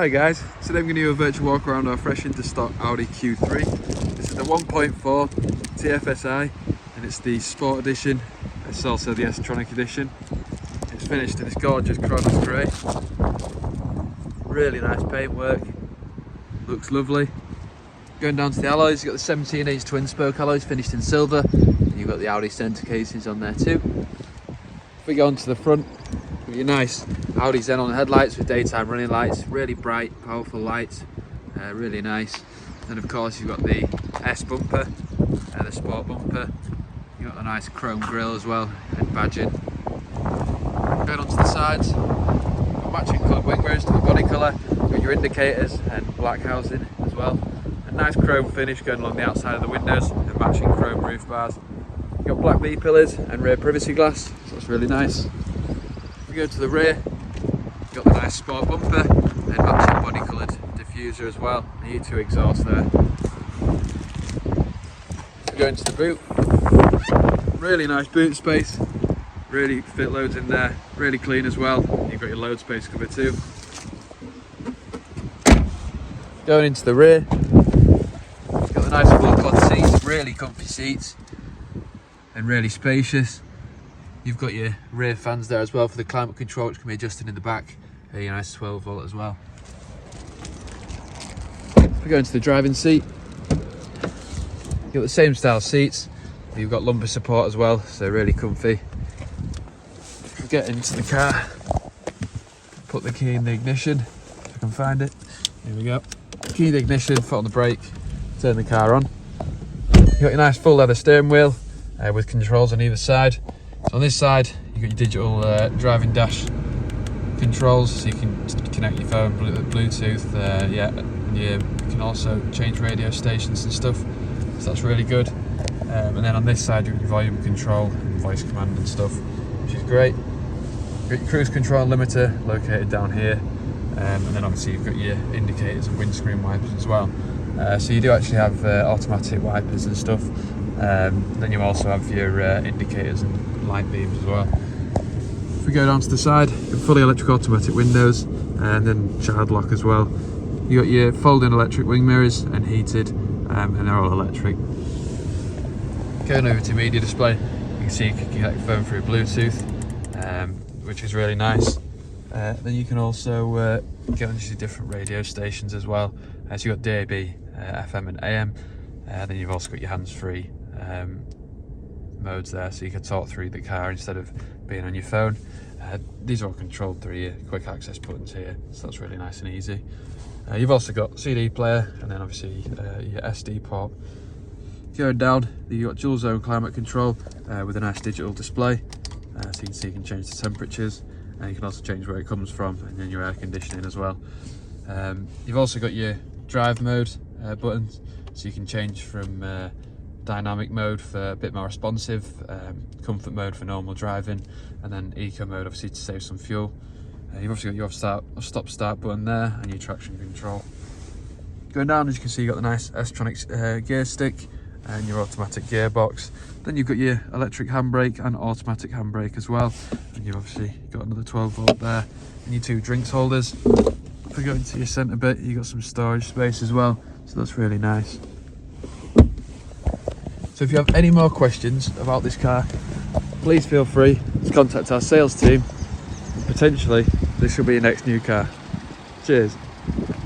Hi guys, today I'm going to do a virtual walk around our fresh into stock Audi Q3. This is the 1.4 TFSI and it's the Sport Edition. It's also the Tronic Edition. It's finished in this gorgeous Chronos grey. Really nice paintwork, looks lovely. Going down to the alloys, you've got the 17-inch twin spoke alloys finished in silver, and you've got the Audi centre cases on there too. If we go onto the front, you've got your nice Audi Xenon headlights with daytime running lights, really bright, powerful lights, really nice. Then of course you've got the S bumper, the sport bumper. You've got the nice chrome grille as well, and badging. Going onto the sides, got matching coloured wing mirrors to the body colour. You've got your indicators and black housing as well. A nice chrome finish going along the outside of the windows and matching chrome roof bars. You've got black B-pillars and rear privacy glass, so that's really nice. If we go to the rear, you've got the nice sport bumper and matching body coloured diffuser as well, and your two exhausts there. We go into the boot, really nice boot space, really fit loads in there, really clean as well. You've got your load space covered too. Going into the rear, you've got the nice full cloth seats, really comfy seats and really spacious. You've got your rear fans there as well for the climate control, which can be adjusted in the back. Your nice 12 volt as well. If we go into the driving seat, you've got the same style seats. You've got lumbar support as well, so really comfy. Get into the car, put the key in the ignition, if I can find it. Here we go. Key in the ignition, foot on the brake, turn the car on. You've got your nice full leather steering wheel with controls on either side. So on this side, you've got your digital driving dash controls, so you can connect your phone, Bluetooth, and you can also change radio stations and stuff, so that's really good. And then on this side, you've got your volume control and voice command and stuff, which is great. You've got your cruise control limiter located down here, and then obviously you've got your indicators and windscreen wipers as well. So you do actually have automatic wipers and stuff. Then you also have your indicators and light beams as well. If we go down to the side, you've got fully electric automatic windows and then child lock as well. You got your folding electric wing mirrors and heated, and they're all electric. Going over to media display, you can see you can connect your phone through Bluetooth, which is really nice. Then you can also get onto your different radio stations as well. So you've got DAB, FM and AM. Then you've also got your hands-free modes there, so you can talk through the car instead of being on your phone. These are all controlled through your quick access buttons here, so that's really nice and easy. You've also got CD player and then obviously your SD port. Going down, you've got dual zone climate control with a nice digital display, so you can see you can change the temperatures, and you can also change where it comes from, and then your air conditioning as well. You've also got your drive mode buttons, so you can change from dynamic mode for a bit more responsive, comfort mode for normal driving, and then eco mode obviously to save some fuel. You've also got your stop start button there and your traction control. Going down, as you can see, you've got the nice S-Tronic gear stick and your automatic gearbox. Then you've got your electric handbrake and automatic handbrake as well, and you've obviously got another 12 volt there and your two drinks holders. If we go into your centre bit, you've got some storage space as well, so that's really nice. So if you have any more questions about this car, please feel free to contact our sales team, and potentially this should be your next new car. Cheers.